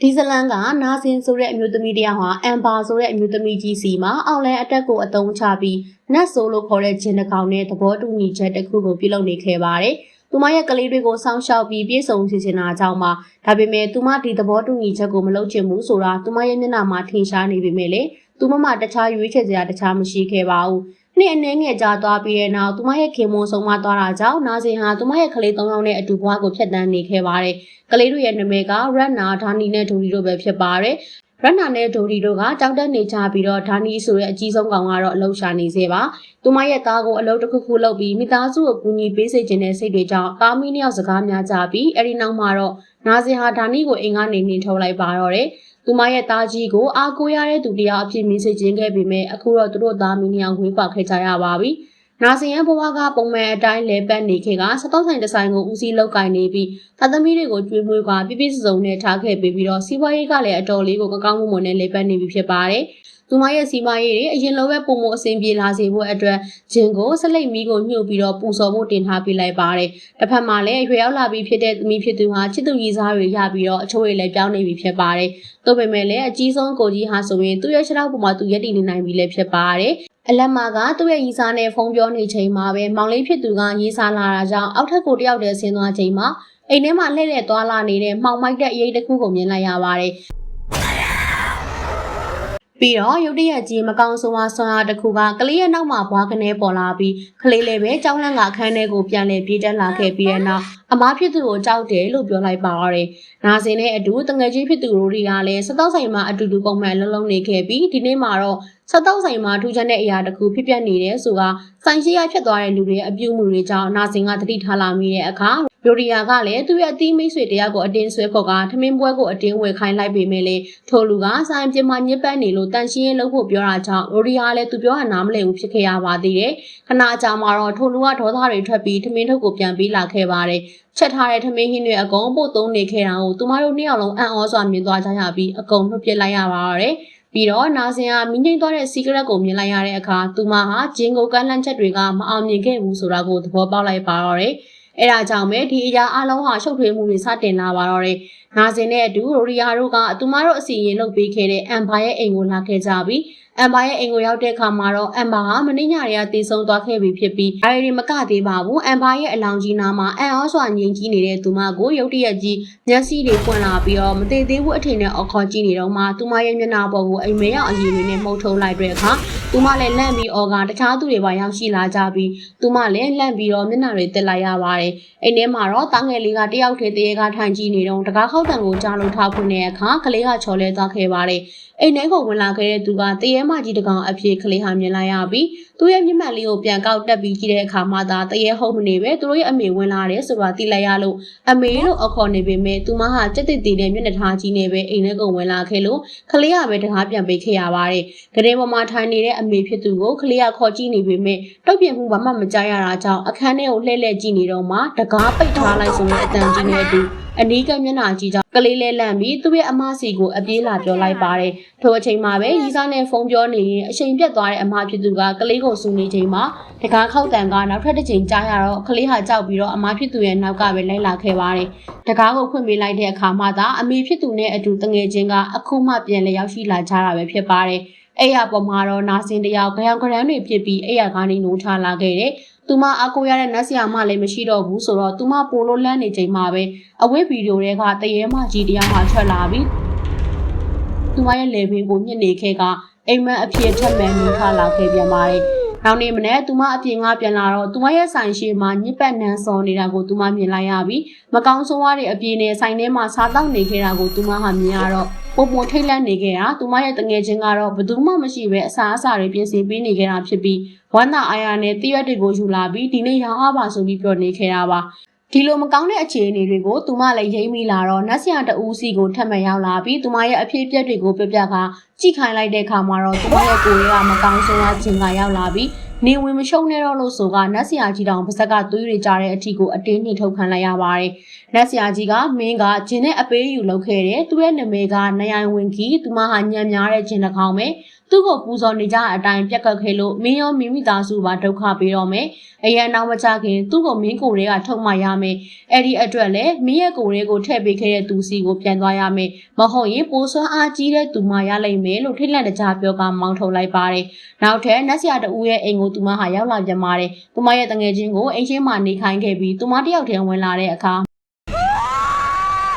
ဒီဇလန်ကနာဆင်ဆိုတဲ့အမျိုးသမီးတယောက်ဟာအမ်ဘာဆိုတဲ့အမျိုးသမီးကြီးစီမှာအောင်လန်အတက်ကိုအတုံးချပြီးနတ်ဆိုလို့ခေါ်တဲ့ဂျင်းတစ်ကောင်နဲ့သဘောတူညီချက်တစ်ခုကိုပြုလုပ်နေခဲ့ပါတယ်။သူမရဲ့ကလေးတွေကိုစောင့်ရှောက်ပြီးပြေဆုံးစီစဉ်တာကြောင့်ပါဒါပေမဲ့သူမဒီသဘောတူညီချက်ကိုမလုပ်ချင်ဘူးဆိုတာသူမရဲ့မျက်နှာမှာထင်ရှားနေပေမဲ့လေသူမမှတခြားရွေးချယ်စရာတခြားမရှိခဲ့ပါဘူး။နှစ်အနည်းငယ်ကြာသွားပြီးတဲ့နောက်သူမရဲ့ခင်မွန်ဆုံးမသွားတာကြောင့်နာဆင်ဟာသူမရဲ့ကလေး၃ယောက်နဲ့အတူဘဝကိုဖျက်ဆီးနေခဲ့ပါတယ်။ကလေးတို့ရဲ့နာမည်ကရက်နာဒါနီနဲ့ဒိုရီတို့ပဲဖြစ်ပါတယ်။ရက်နာနဲ့ဒိုရီတို့ကကြောက်တက်နေကြပြီးတော့ဒါနီဆိုတဲ့အကြီးဆုံးကောင်ကတော့အလှရှာနေစေပါ။သူမရဲ့သားကိုအလုပ်တစ်ခုခုလုပ်ပြီးမိသားစုကိုကူညီပေးစေခြင်းတဲ့စိတ်တွေကြောင့်ကာမီးနှစ်ယောက်စကားများကြပြီးအဲဒီနောက်မှာတော့နာဆင်ဟာဒါနီကိုအိမ်ကနေနှင်ထုတ်လိုက်ပါတော့တယ်။သူမရဲ့သားကြီးကိုအားကိုးရတဲ့သူတယောက်အဖြစ်မြင်စေခြင်းခဲ့ပေမဲ့အခုတော့သူတို့သားမီးနှစ်ယောက်ဝေးကွာခဲ့ကြရပါပြီ။နာဆင်ရဲ့ဘဝကပုံမှန်အတိုင်းလဲပတ်နေခဲ့ကစတော့ဆိုင်တစ်ဆိုင်ကိုဦးစီးလောက်ကင်နေပြီးသားသမီးတွေကိုကျွေးမွေးကပြပြစုံနဲ့ထားခဲ့ပြီးတော့စီးပွားရေးကလည်းအတော်လေးကိုကောင်းမွန်မွန်နဲ့လဲပတ်နေပြီဖြစ်ပါတယ်။သူမရဲ့စီးပွားရေးတွေအရင်လိုပဲပုံမအဆင်ပြေလာစေဖို့အတွက်ဂျင်ကိုဆက်လက်မီးကိုညှို့ပြီးတော့ပူစော်ဖို့တင်ထားပေးလိုက်ပါတယ်။တစ်ဖက်မှာလည်းရွှေရောက်လာပြီးဖြစ်တဲ့သမီးဖြစ်သူဟာချစ်သူကြီးစားတွေရပြီးတော့အချို့တွေလည်းပြောင်းနေပြီဖြစ်ပါတယ်။သို့ပေမဲ့လည်းအကြီးဆုံးကိုကြီးဟာဆိုရင်သူ့ရဲ့ခြေထောက်ပေါ်မှာသူရက်တည်နေနိုင်ပြီလည်းဖြစ်ပါတယ်။အလက်မကသူ့ရဲ့ရီစာနဲ့ဖုန်းပြောနေချိန်မှာပဲမောင်လေးဖြစ်သူကရေးစားလာတာကြောင့်အောက်ထပ်ကိုတယောက်တည်းဆင်းသွားချိန်မှာအိမ်ထဲမှာလှည့်လည်သွားလာနေတဲ့မှောင်မိုက်တဲ့အရေးတစ်ခုကိုမြင်လိုက်ရပါတယ်။ပြီးတော့ရုတ်တရက်ကြီးမကောင်းဆိုးဝါးဆွမ်းအားတစ်ခုကကလေးရဲ့နောက်မှာဘွားကနေပေါ်လာပြီးကလေးလေးပဲကြောင်းလန့်ကအခန်းထဲကိုပြန်လည်ပြေးတက်လာခဲ့ပြီးတဲ့နောက်အမားဖြစ်သူကိုကြောက်တယ်လို့ပြောလိုက်ပါတော့။နာစင်နဲ့အတူတငယ်ချင်းဖြစ်သူတို့တွေကလည်းစတော့ဆိုင်မှာအတူတူပုံမှန်လုံးလုံးနေခဲ့ပြီးဒီနေ့မှာတော့စတော့ဆိုင်မှာထူးခြားတဲ့အရာတစ်ခုဖြစ်ပျက်နေတယ်ဆိုတာဆိုင်ရှိရဖြစ်သွားတဲ့လူတွေရဲ့အပြုအမူတွေကြောင့်နာစင်ကသတိထားလာမိတဲ့အခါရိုဒီယာကလည်းသူ့ရဲ့အသီးမိတ်ဆွေတယောက်ကိုအတင်းဆွဲခေါ်ကထမင်းပွဲကိုအတင်းဝယ်ခိုင်းလိုက်ပေမဲ့လေထိုလူကဆိုင်ပြင်မှာညစ်ပတ်နေလို့တန်ရှင်းရေးလုပ်ဖို့ပြောတာကြောင့်ရိုဒီယာလည်းသူပြောတာနားမလည်ဘူးဖြစ်ခဲ့ရပါသေးတယ်ခဏအကြာမှာတော့ထိုလူကဒေါသတွေထွက်ပြီးထမင်းထုတ်ကိုပြန်ပေးလာခဲ့ပါတယ်ချက်ထားတဲ့ထမင်းဟင်းတွေအကုန်ပို့သုံးနေခဲ့တာကိုသူမတို့နှစ်ယောက်လုံးအံ့ဩစွာမြင်သွားကြရပြီးအကုန်နှုတ်ပြလိုက်ရပါတော့တယ်ပြီးတော့နာဆင်ကမိငိမ့်သွားတဲ့စီကရက်ကိုမြင်လိုက်ရတဲ့အခါသူမဟာဂျင်းကိုကန့်လန့်ချက်တွေကမအောင်မြင်ခဲ့ဘူးဆိုတာကိုသဘောပေါက်လိုက်ပါတော့တယ်အဲဒါကြောင့်ပဲဒီအရာအလုံးဟာရှုပ်ထွေးမှုတွေစတင်လာပါတော့တယ်။နာဇင်နဲ့အတူရိုရီယာတို့ကသူမတို့အစီအရင်လုပ်ပေးခဲ့တဲ့အမ်ဘာရဲ့အိမ်ကိုလာခဲ့ကြပြီးအမ်ဘာရဲ့အိမ်ကိုရောက်တဲ့အခါမှာတော့အမ်ဘာဟာမင်းညတွေကတည်ဆုံသွားခဲ့ပြီဖြစ်ပြီးဒါရီမကသေးပါဘူး။အမ်ဘာရဲ့အလောင်းကြီးနားမှာအန်အောစွာငြိမ်ကြီးနေတဲ့သူမကိုရုတ်တရက်ကြီးမျက်စိတွေပွင့်လာပြီးတော့မသေးသေးဘူးအထင်နဲ့အော်ခေါ်ကြည့်နေတော့မှသူမရဲ့မျက်နှာပေါ်ကိုအိမ်မဲရောက်အရည်တွေနဲ့မှုတ်ထုတ်လိုက်တဲ့အခါသူမလည်းလန့်ပြီးအော်ကတခြားသူတွေပါရောက်ရှိလာကြပြီးသူမလည်းလန့်ပြီးတော့မျက်နှာတွေတက်လိုက်ရပါတယ်။အိမ်ထဲမှာတော့တားငယ်လေးကတယောက်တည်းတရေကထိုင်ကြည့်နေတော့တကားခောက်တံကိုကြားလို့ထားဖွင့်တဲ့အခါကလေးကချော်လဲသွားခဲ့ပါတယ်။အိမ်ထဲကိုဝင်လာခဲ့တဲ့သူကတရေမကြီးတကောင်အဖြစ်ကလေးဟာမြင်လိုက်ရပြီးသူ့ရဲ့မျက်မှန်လေးကိုပြန်ကောက်တက်ပြီးကြည့်တဲ့အခါမှသာတရေဟုတ်မနေပဲသူတို့ရဲ့အမေဝင်လာတယ်ဆိုတာသိလိုက်ရလို့အမေလို့အခေါ်နေပေမဲ့သူမဟာကြက်တိတိတဲ့မျက်နှာထားကြီးနဲ့ပဲအိမ်ထဲကိုဝင်လာခဲ့လို့ကလေးကပဲတကားပြန်ပေးခဲ့ရပါတယ်။ကလေးပေါ်မှာထိုင်နေတဲ့အမေဖြစ်သူကိုကလေးကခေါ်ကြည့်နေပေမဲ့တုတ်ပြင်းမှုဘာမှမကြားရတာကြောင့်အခန်းထဲကိုလှည့်လှည့်ကြည့်နေတော့မှတကားပိတ်ထားလိုက်ဆိုတဲ့အတန်ကြီးနဲ့အတူအနီးကမျက်နှာကြီးကြောင့်ကလေးလဲလန့်ပြီးသူ့ရဲ့အမစီကိုအပြေးလာပြောလိုက်ပါတယ်။ထိုအချိန်မှာပဲရီစာနဲ့ဖုန်းပြောနေရင်အချိန်ပြတ်သွားတဲ့အမဖြစ်သူကကလေးကိုစူနေချိန်မှာတကားခောက်တန်ကနောက်ထပ်တစ်ချိန်ကြားရတော့ကလေးဟာကြောက်ပြီးတော့အမဖြစ်သူရဲ့နောက်ကပဲလိုက်လာခဲ့ပါတယ်။တကားကိုဖွင့်ပေးလိုက်တဲ့အခါမှသာအမေဖြစ်သူနဲ့အတူတငယ်ချင်းကအခုမှပြန်လည်ရောက်ရှိလာကြတာပဲဖြစ်ပါတယ်။အဲ့ရပေါ်မှာတော့နာစင်တယောက်ကြောင်ကြမ်းတွေဖြစ်ပြီးအဲ့ရကနေနိုးထားလာခဲ့တဲ့သူမအကူရတဲ့နတ်ဆရာမလည်းမရှိတော့ဘူးဆိုတော့သူမပိုလို့လန့်နေချိန်မှာပဲအဝိဗီဒီယိုတွေကတရေမကြီးတရားမှထွက်လာပြီးသူမရဲ့လေပင်ကိုညှစ်နေခဲ့ကအိမ်မက်အဖြစ်ထက်မှန်နိုးထားလာခဲ့ပြန်ပါတယ်။နောက်နေ့မနေ့သူမအပြင်ကပြန်လာတော့သူမရဲ့ဆိုင်ရှိမှာညစ်ပတ်နှန်းစော်နေတာကိုသူမမြင်လိုက်ရပြီးမကောင်းဆိုးဝါးတွေအပြင်နဲ့ဆိုင်ထဲမှာစားတောက်နေခဲ့တာကိုသူမဟာမြင်ရတော့ပုံထိတ်လန့်နေခဲ့တာသူမရဲ့တငယ်ချင်းကတော့ဘယ်သူမှမရှိပဲအစာတွေပြင်ဆင်ပေးနေခဲ့တာဖြစ်ပြီးဝမ်းသာအားရနဲ့တရွက်တွေကိုယူလာပြီးဒီနေ့ရောင်းအားပါဆိုပြီးပြောနေခဲ့တာပါဒီလိုမကောင်းတဲ့အခြေအနေတွေကိုသူမလည်းရိမ့်မိလာတော့နတ်ဆရာတဦးစီကိုထပ်မံရောက်လာပြီးသူမရဲ့အဖြစ်အပျက်တွေကိုပြပြကကြည့်ခိုင်းလိုက်တဲ့အခါမှာတော့သူမရဲ့ကိုယ်ကမကောင်းဆုံးအချင်းကရောက်လာပြီး နေဝင်မရှုံးနေတော့လို့ဆိုကနတ်ဆရာကြီးတောင်ပါဇက်ကသွေးတွေကြားတဲ့အထီကိုအတင်းနှိထုတ်ခံလိုက်ရပါတယ်နတ်ဆရာကြီးကမင်းကဂျင်းနဲ့အပေးယူလုပ်ခဲ့တယ်သူရဲ့နာမည်ကနယိုင်ဝင်ကြီးသူမဟာညံများတဲ့ဂျင်းတစ်ခေါင်းပဲသူ့ကိုပူဇော်နေကြအတိုင်းပြက်ကတ်ခဲ့လို့မင်းရောမိမိသားစုပါဒုက္ခပေးတော့မယ်အရန်နောက်မချခင်သူ့ကိုမင်းကိုယ်တွေကထုတ်မှရမယ်အဲ့ဒီအတွက်လည်းမင်းရဲ့ကိုယ်တွေကိုထည့်ပေးခဲ့တဲ့သူစီကိုပြန်သွားရမယ်မဟုတ်ရင်ပိုးစွမ်းအားကြီးတဲ့သူမှရလိမ့်မယ်လို့ထိတ်လန့်တကြားပြောကမောင်းထုတ်လိုက်ပါတယ်နောက်ထပ်နတ်ဆရာတဦးရဲ့အိမ်ကိုသူမဟာရောက်လာပြန်ပါတယ်သူမရဲ့တငယ်ချင်းကိုအိမ်ရှင်းမှာနေခိုင်းခဲ့ပြီးသူမတယောက်တည်းဝင်လာတဲ့အခါ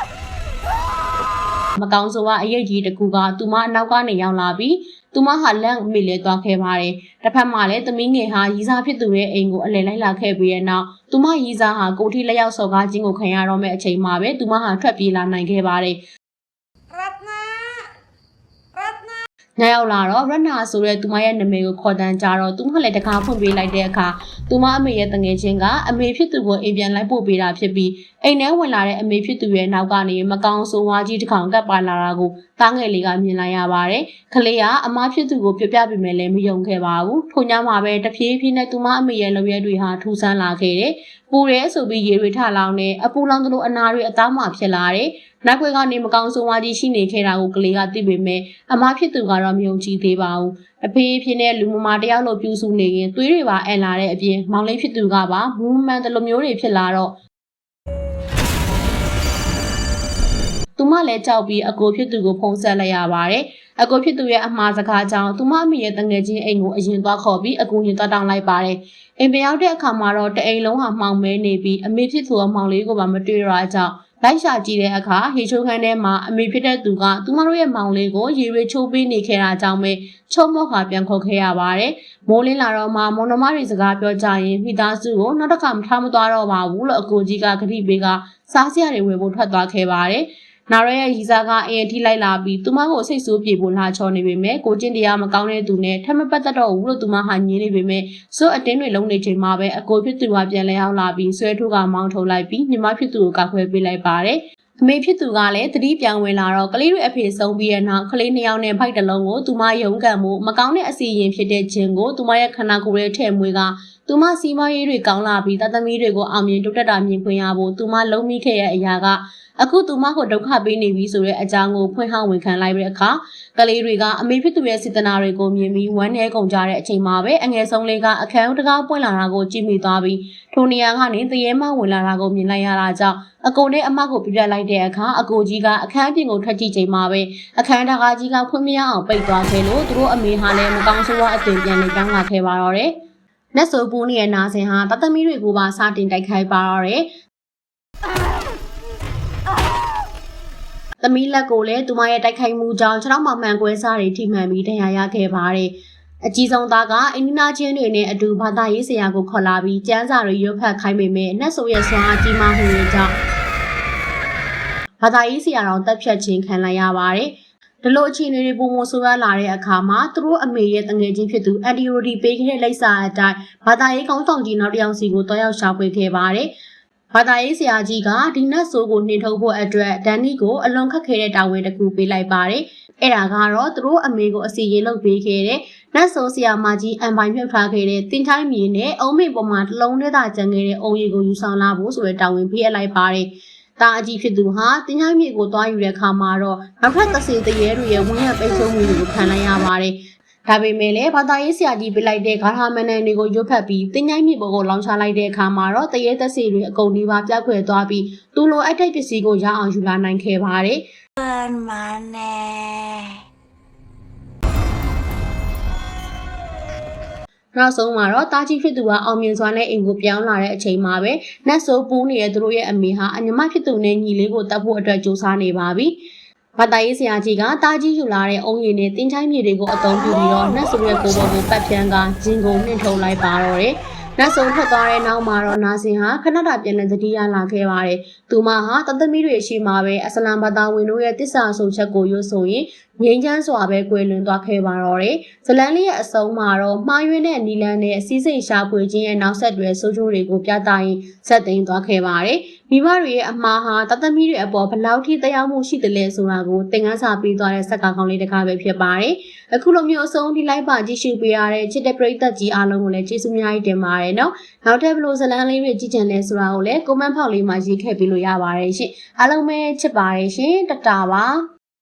မကောင်းဆိုကအရေးကြီးတကူကသူမအနောက်ကနေရောက်လာပြီးသူမဟာလက်မေ့လဲသွားခဲ့ပါတယ်။တစ်ဖက်မှာလည်းသမီးငယ်ဟာရီစာဖြစ်သူရဲ့အိမ်ကိုအလဲလိုက်လာခဲ့ပြီးတဲ့နောက်သူမရီစာဟာကိုထိလက်ရောက်စော်ကားခြင်းကိုခံရတော့မဲ့အချိန်မှာပဲသူမဟာထွက်ပြေးလာနိုင်ခဲ့ပါတယ်။ညရောက်လာတော့ရတနာဆိုတဲ့သူမရဲ့နာမည်ကိုခေါ်တန်းကြတော့သူမလည်းတကားဖွင့်ပေးလိုက်တဲ့အခါသူမအမေရဲ့တငယ်ချင်းကအမေဖြစ်သူကိုအိမ်ပြန်လိုက်ပို့ပေးတာဖြစ်ပြီးအိမ်ထဲဝင်လာတဲ့အမေဖြစ်သူရဲ့နောက်ကနေမကောင်းဆိုးဝါးကြီးတစ်ကောင်ကပ်ပါလာတာကိုသားငယ်လေးကမြင်လိုက်ရပါတယ်။ကလေးကအမဖြစ်သူကိုပြပြပေးမယ်လည်းမယုံခဲ့ပါဘူး။ထို့ညမှာပဲတဖြည်းဖြည်းနဲ့သူမအမေရဲ့လုပ်ရက်တွေဟာထူဆန်းလာခဲ့တယ်။ပူရဲဆိုပြီးရေတွေထလောင်နေအပူလောင်သလိုအနာတွေအသားမှဖြစ်လာတယ်။နောက်ွယ်ကနေမကောင်းဆိုးဝါးကြီးရှိနေခဲ့တာကိုကလေးကသိပေမဲ့အမဖြစ်သူကတော့မယုံကြည်သေးပါဘူး။အဖေးဖြစ်တဲ့လူမမာတယောက်လိုပြူစုနေရင်သွေးတွေပါအန်လာတဲ့အပြင်မောင်လေးဖြစ်သူကပါမူးမှန်တယ်လိုမျိုးတွေဖြစ်လာတော့သူမလည်းကြောက်ပြီးအကိုဖြစ်သူကိုဖုံးဆက်လိုက်ရပါတယ်။အကိုဖြစ်သူရဲ့အမှားစကားကြောင့်သူမအမိရဲ့တငယ်ချင်းအိမ်ကိုအရင်သွားခေါ်ပြီးအကူရင်သွားတောင်းလိုက်ပါတယ်။အိမ်ပြန်ရောက်တဲ့အခါမှာတော့တအိမ်လုံးဟာမှောင်မဲနေပြီးအမေဖြစ်သူအမောင်လေးကိုပါမတွေ့ရကြောင်းလိုက်ရှာကြည့်တဲ့အခါဟေချိုခန်းထဲမှာအမေဖြစ်တဲ့သူကသူမတို့ရဲ့မောင်လေးကိုရေရွေချိုးပေးနေခဲ့တာကြောင့်ပဲချုံမော့ခါပြန်ခေါ်ခဲ့ရပါတယ်။မိုးလင်းလာတော့မှမောင်နှမတွေစကားပြောကြရင်မိသားစုကိုနောက်တစ်ခါမထားမသွားတော့ပါဘူးလို့အကိုကြီးကဂတိပေးကစားစရာတွေဝယ်ဖို့ထွက်သွားခဲ့ပါတယ်။နာရရဲ့ရီစာကအရင်ထိလိုက်လာပြီးသူမကိုစိတ်ဆိုးပြေဖို့လာချော်နေပေမဲ့ကိုကျင့်တရားမကောင်းတဲ့သူနဲ့ထပ်မပတ်သက်တော့ဘူးလို့သူမဟာညင်းနေပေမဲ့စိုးအတင်းတွေလုံးနေချိန်မှာပဲအကိုဖြစ်သူကပြန်လဲရောက်လာပြီးဆွဲထုတ်ကမောင်းထုတ်လိုက်ပြီးညီမဖြစ်သူကိုကောက်ခွဲပေးလိုက်ပါတယ်အမေဖြစ်သူကလည်းတတိပြောင်းဝင်လာတော့ကလေးတွေအဖေဆုံးပြီးတဲ့နောက်ကလေး2ယောက်နဲ့ဖိုက်တလုံးကိုသူမယုံကန်မှုမကောင်းတဲ့အစီရင်ဖြစ်တဲ့ခြင်းကိုသူမရဲ့ခန္ဓာကိုယ်ရဲ့ထဲ့မွေးကသူမစီမရေးတွေကောင်းလာပြီးတသမီးတွေကိုအောင်မြင်တိုးတက်တာမြင်ခွင့်ရဖို့သူမလုံးမိခဲ့ရဲ့အရာကအခုသူမကိုဒုက္ခပေးနေပြီဆိုတဲ့အကြောင်းကိုဖွင့်ဟောင်းဝန်ခံလိုက်တဲ့အခါကလေးတွေကအမေဖြစ်သူရဲ့စေတနာတွေကိုမြင်ပြီးဝမ်းနည်းကုန်ကြတဲ့အချိန်မှာပဲအငယ်ဆုံးလေးကအခန်းတကားပွင့်လာတာကိုကြည့်မိသွားပြီးထိုနေရာကနေတရေမဝင်လာတာကိုမြင်လိုက်ရတာကြောင့်အကိုနဲ့အမကိုပြပြလိုက်တဲ့အခါအကိုကြီးကအခန်းပြင်ကိုထွက်ကြည့်ချိန်မှာပဲအခန်းတကားကြီးကဖွင့်မရအောင်ပိတ်သွားခဲ့လို့သူတို့အမေဟာလည်းမကောင်းဆိုးဝါးအသွင်ပြန်လေပြောင်းလာခဲ့ပါတော့တယ်။နတ်ဆိုပူးနေတဲ့နာဆင်ဟာတသမီးတွေကိုပါစတင်တိုက်ခိုက်ပါတော့တယ်။သမီးလက်ကိုလည်းသူမရဲ့တိုက်ခိုက်မှုကြောင့်ခြေထောက်မှမှန်ကွဲစားတွေထိမှန်ပြီးဒဏ်ရာရခဲ့ပါတယ်။အကြီးဆုံးသားကအင်းနီနာချင်းတွေနဲ့အတူဘာသာရေးဆရာကိုခေါ်လာပြီးကျမ်းစာတွေရွတ်ဖတ်ခိုင်းပေမဲ့နတ်ဆိုရဲ့ဆွမ်းအားကြီးမားမှုတွေကြောင့်ဘာသာရေးဆရာတော်တက်ဖြတ်ခြင်းခံလိုက်ရပါတယ်။ဒီလိုအခြေအနေတွေပုံမဆိုးရလာတဲ့အခါမှာသူတို့အမေရဲ့တငယ်ချင်းဖြစ်သူအန်တီရိုဒီပေးခဲ့တဲ့လိပ်စာအတိုင်းဘာသာရေးကောင်းဆောင်ကြီးနောက်တစ်ယောက်စီကိုတွားရောက်ရှာဖွေခဲ့ပါတယ်။ဘာသာရေးဆရာကြီးကဒီနတ်ဆိုးကိုနှင်ထုတ်ဖို့အတွက်ဒန်နီကိုအလွန်ခက်ခဲတဲ့တာဝန်တစ်ခုပေးလိုက်ပါတယ်။အဲ့ဒါကတော့သူတို့အမေကိုအစီရင်လုပ်ပေးခဲ့တဲ့နတ်ဆိုးဆရာမကြီးအန်ပိုင်မြုပ်ထားခဲ့တဲ့တင်ချိုင်းမြေနဲ့အုံးမေပေါ်မှာတလုံးနဲ့သာကျန်ခဲ့တဲ့အုံရီကိုယူဆောင်လာဖို့ဆိုတဲ့တာဝန်ပေးအပ်လိုက်ပါတယ်။တာအကြီးဖြစ်သူဟာတင်ချိုင်းမြေကိုသွားယူတဲ့အခါမှာတော့နောက်ထပ်သစေတရေတွေရဲ့ဝန်းရပိတ်ဆို့မှုတွေကိုခံလိုက်ရပါတယ်။ဒါပေမဲ့လည်းဘာသာရေးဆရာကြီးပြလိုက်တဲ့ဂါထာမဏ္ဍန်တွေကိုရွတ်ဖတ်ပြီးတင်ချိုင်းမြေပေါ်ကိုလောင်ချလိုက်တဲ့အခါမှာတော့တရေသက်စီတွေအကုန်ဒီပါပြတ်ခွဲသွားပြီးသူလိုအပ်တဲ့ပစ္စည်းကိုရအောင်ယူလာနိုင်ခဲ့ပါတယ်နောက်ဆုံးမှာတော့တာကြီးဖြစ်သူကအောင်မြင်စွာနဲ့အိမ်ကိုပြောင်းလာတဲ့အချိန်မှာပဲနတ်ဆိုးပူးနေတဲ့သူတို့ရဲ့အမေဟာအညီမဖြစ်သူနဲ့ညီလေးကိုတတ်ဖို့အတွက်ကြိုးစားနေပါပြီဘာသာရေးဆရာကြီးကတာကြီးယူလာတဲ့အုံရည်နဲ့တင်းချိုင်းမြေတွေကိုအသုံးပြုပြီးတော့နတ်ဆိုးရဲ့ကိုယ်ပေါ်ကိုပတ်ဖြန်းကဂျင်ကိုနှင်ထုတ်လိုက်ပါတော့တယ်နတ်ဆိုးထွက်သွားတဲ့နောက်မှာတော့နာဆင်ဟာခဏတာပြန်လည်သတိရလာခဲ့ပါတယ်။သူမဟာတသမီးတွေရှိမှပဲအစ္စလာမ်ဘာသာဝင်တို့ရဲ့တစ္ဆာဆိုချက်ကိုရွတ်ဆိုရင် ငိမ့်ချမ်းစွာပဲကွယ်လွန်သွားခဲ့ပါတော့တယ်။ဇလန်းလေးရဲ့အဆုံးမှာတော့မှားယွင်းတဲ့နီလန်းနဲ့စီးစိမ်ရှာဖွေခြင်းရဲ့နောက်ဆက်တွဲဆိုးကျိုးတွေကိုပြသရင်းဆက်သိမ်းသွားခဲ့ပါတယ်။မိဘတွေရဲ့အမှားဟာတသမီတွေအပေါ်ဘလောက်ထိတရားမှုရှိတယ်လဲဆိုတာကိုသင်ခန်းစာပေးသွားတဲ့ဇာတ်ကောင်လေးတစ်ခါပဲဖြစ်ပါတယ်။အခုလိုမျိုးအဆုံးထိလိုက်ပါကြည့်ရှုပေးရတဲ့ချစ်တဲ့ပရိသတ်ကြီးအားလုံးကိုလည်းကျေးဇူးအများကြီးတင်ပါတယ်နော်။နောက်ထပ်ဘလို့ဇလန်းလေးတွေကြည့်ချင်လဲဆိုတာကိုလည်း comment ဖောက်လေးမှာရေးခဲ့ပေးလို့ရပါတယ်ရှင်။အားလုံးပဲချစ်ပါတယ်ရှင်။တတာပါ။